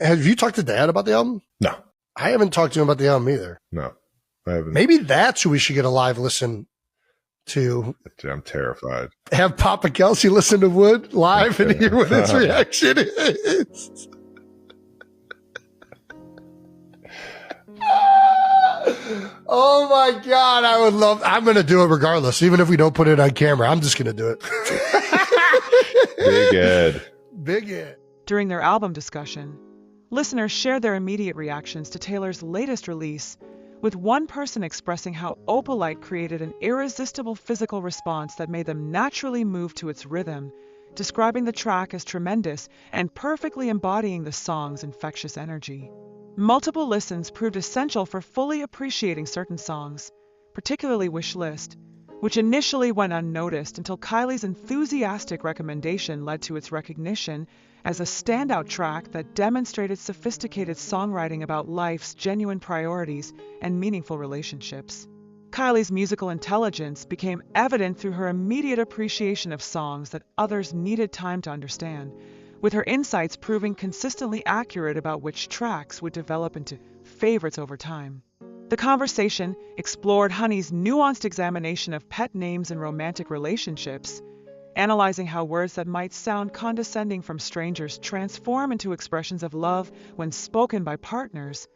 Have you talked to Dad about the album? No. I haven't talked to him about the album either. No, I haven't. Maybe that's who we should get a live listen to. I'm terrified. Have Papa Kelce listen to Wood live and hear what his reaction is. Oh my God, I would love. I'm going to do it regardless, even if we don't put it on camera. I'm just going to do it. Big Ed. Big Ed. During their album discussion, listeners shared their immediate reactions to Taylor's latest release, with one person expressing how Opalite created an irresistible physical response that made them naturally move to its rhythm, describing the track as tremendous and perfectly embodying the song's infectious energy. Multiple listens proved essential for fully appreciating certain songs, particularly Wish List, which initially went unnoticed until Kylie's enthusiastic recommendation led to its recognition as a standout track that demonstrated sophisticated songwriting about life's genuine priorities and meaningful relationships. Kylie's musical intelligence became evident through her immediate appreciation of songs that others needed time to understand, with her insights proving consistently accurate about which tracks would develop into favorites over time. The conversation explored Honey's nuanced examination of pet names and romantic relationships, analyzing how words that might sound condescending from strangers transform into expressions of love when spoken by partners,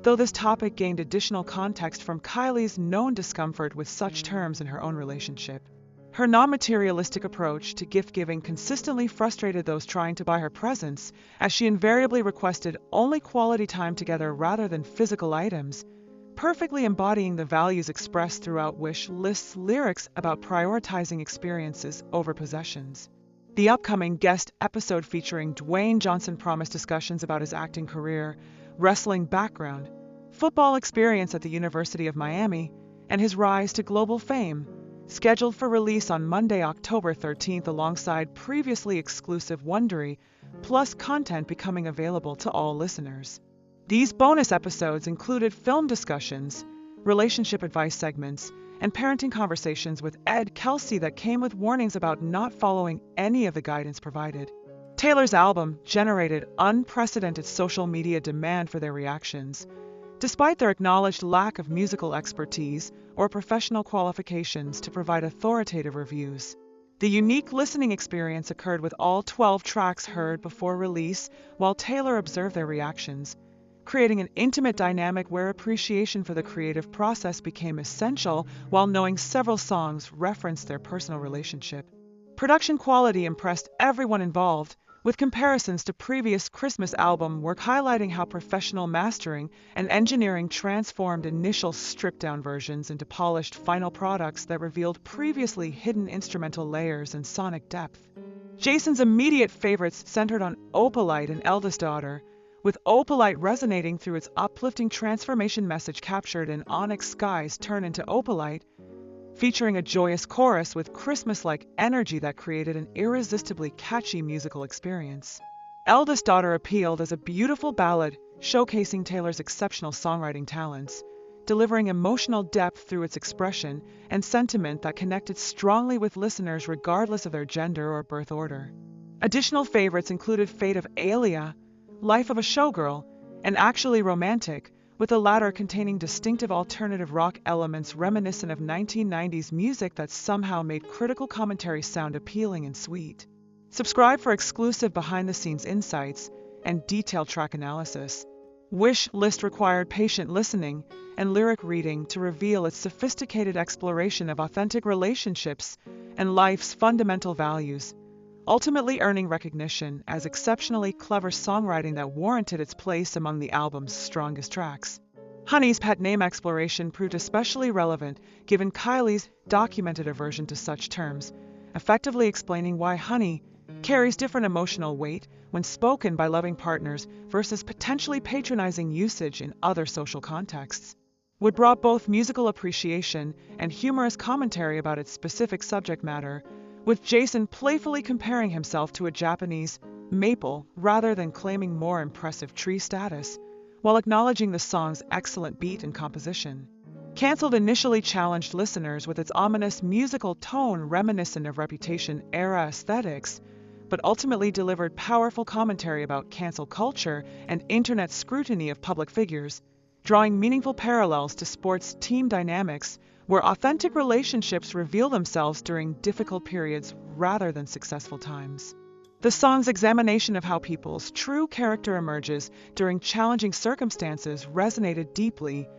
though this topic gained additional context from Kylie's known discomfort with such terms in her own relationship. Her non-materialistic approach to gift-giving consistently frustrated those trying to buy her presents, as she invariably requested only quality time together rather than physical items, perfectly embodying the values expressed throughout Wish List's lyrics about prioritizing experiences over possessions. The upcoming guest episode featuring Dwayne Johnson promised discussions about his acting career, wrestling background, football experience at the University of Miami, and his rise to global fame, scheduled for release on Monday, October 13th alongside previously exclusive Wondery, plus content becoming available to all listeners. These bonus episodes included film discussions, relationship advice segments, and parenting conversations with Ed Kelce that came with warnings about not following any of the guidance provided. Taylor's album generated unprecedented social media demand for their reactions, despite their acknowledged lack of musical expertise or professional qualifications to provide authoritative reviews. The unique listening experience occurred with all 12 tracks heard before release while Taylor observed their reactions, creating an intimate dynamic where appreciation for the creative process became essential while knowing several songs referenced their personal relationship. Production quality impressed everyone involved, with comparisons to previous Christmas album work highlighting how professional mastering and engineering transformed initial stripped-down versions into polished final products that revealed previously hidden instrumental layers and sonic depth. Jason's immediate favorites centered on Opalite and Eldest Daughter, with Opalite resonating through its uplifting transformation message captured in Onyx Skies Turn into Opalite, featuring a joyous chorus with Christmas-like energy that created an irresistibly catchy musical experience. Eldest Daughter appealed as a beautiful ballad showcasing Taylor's exceptional songwriting talents, delivering emotional depth through its expression and sentiment that connected strongly with listeners regardless of their gender or birth order. Additional favorites included Fate of Alia, Life of a Showgirl, and Actually Romantic, with the latter containing distinctive alternative rock elements reminiscent of 1990s music that somehow made critical commentary sound appealing and sweet. Subscribe for exclusive behind-the-scenes insights and detailed track analysis. Wish List required patient listening and lyric reading to reveal its sophisticated exploration of authentic relationships and life's fundamental values, ultimately earning recognition as exceptionally clever songwriting that warranted its place among the album's strongest tracks. Honey's pet name exploration proved especially relevant given Kylie's documented aversion to such terms, effectively explaining why Honey carries different emotional weight when spoken by loving partners versus potentially patronizing usage in other social contexts. Wood brought both musical appreciation and humorous commentary about its specific subject matter, with Jason playfully comparing himself to a Japanese maple rather than claiming more impressive tree status, while acknowledging the song's excellent beat and composition. Cancelled initially challenged listeners with its ominous musical tone reminiscent of Reputation-era aesthetics, but ultimately delivered powerful commentary about cancel culture and internet scrutiny of public figures, drawing meaningful parallels to sports team dynamics where authentic relationships reveal themselves during difficult periods rather than successful times. The song's examination of how people's true character emerges during challenging circumstances resonated deeply,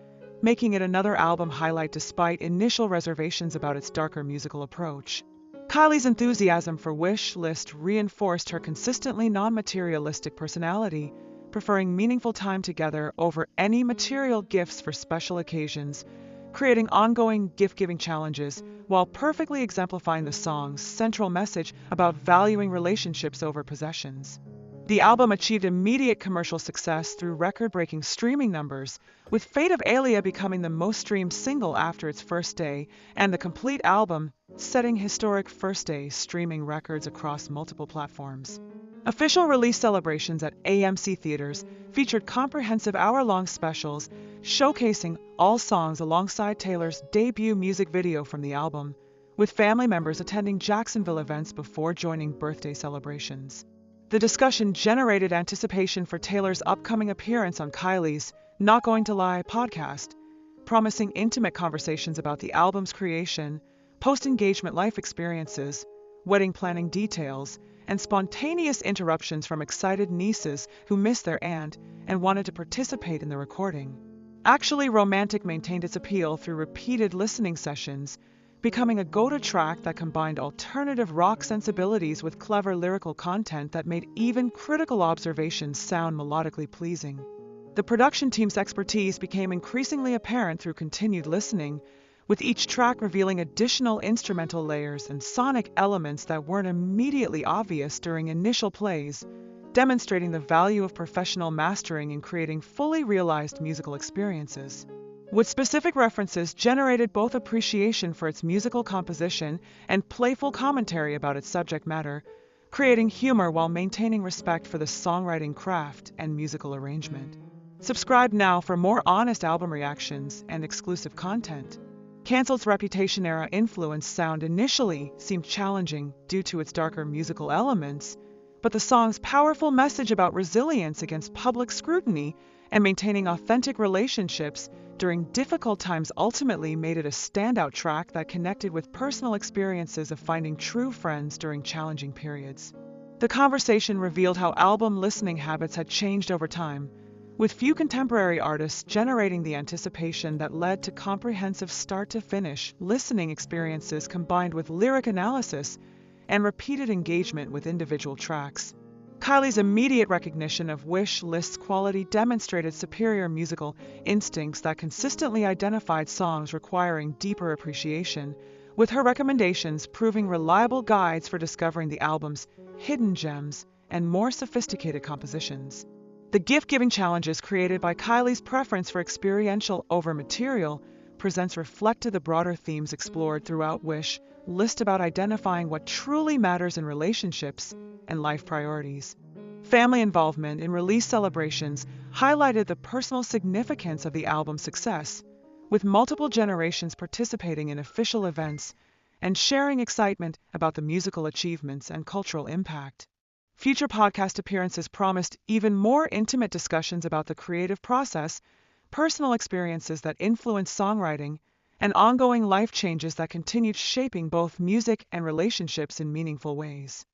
making it another album highlight despite initial reservations about its darker musical approach. Kylie's enthusiasm for Wish List reinforced her consistently non-materialistic personality, preferring meaningful time together over any material gifts for special occasions, creating ongoing gift-giving challenges while perfectly exemplifying the song's central message about valuing relationships over possessions. The album achieved immediate commercial success through record-breaking streaming numbers, with Fate of Alia becoming the most streamed single after its first day, and the complete album setting historic first-day streaming records across multiple platforms. Official release celebrations at AMC theaters featured comprehensive hour-long specials showcasing all songs alongside Taylor's debut music video from the album, with family members attending Jacksonville events before joining birthday celebrations. The discussion generated anticipation for Taylor's upcoming appearance on Kylie's Not Going to Lie podcast, promising intimate conversations about the album's creation, post-engagement life experiences, wedding planning details, and spontaneous interruptions from excited nieces who missed their aunt and wanted to participate in the recording. Actually Romantic maintained its appeal through repeated listening sessions, becoming a go-to track that combined alternative rock sensibilities with clever lyrical content that made even critical observations sound melodically pleasing. The production team's expertise became increasingly apparent through continued listening, with each track revealing additional instrumental layers and sonic elements that weren't immediately obvious during initial plays, demonstrating the value of professional mastering in creating fully realized musical experiences. With specific references generated both appreciation for its musical composition and playful commentary about its subject matter, creating humor while maintaining respect for the songwriting craft and musical arrangement. Subscribe now for more honest album reactions and exclusive content. Cancel's Reputation-era influence sound initially seemed challenging due to its darker musical elements, but the song's powerful message about resilience against public scrutiny and maintaining authentic relationships during difficult times ultimately made it a standout track that connected with personal experiences of finding true friends during challenging periods. The conversation revealed how album listening habits had changed over time, with few contemporary artists generating the anticipation that led to comprehensive start-to-finish listening experiences combined with lyric analysis and repeated engagement with individual tracks. Kylie's immediate recognition of Wish List's quality demonstrated superior musical instincts that consistently identified songs requiring deeper appreciation, with her recommendations proving reliable guides for discovering the album's hidden gems and more sophisticated compositions. The gift-giving challenges created by Kylie's preference for experiential over material presents reflected the broader themes explored throughout Wish List about identifying what truly matters in relationships and life priorities. Family involvement in release celebrations highlighted the personal significance of the album's success, with multiple generations participating in official events and sharing excitement about the musical achievements and cultural impact. Future podcast appearances promised even more intimate discussions about the creative process, personal experiences that influenced songwriting, and ongoing life changes that continued shaping both music and relationships in meaningful ways.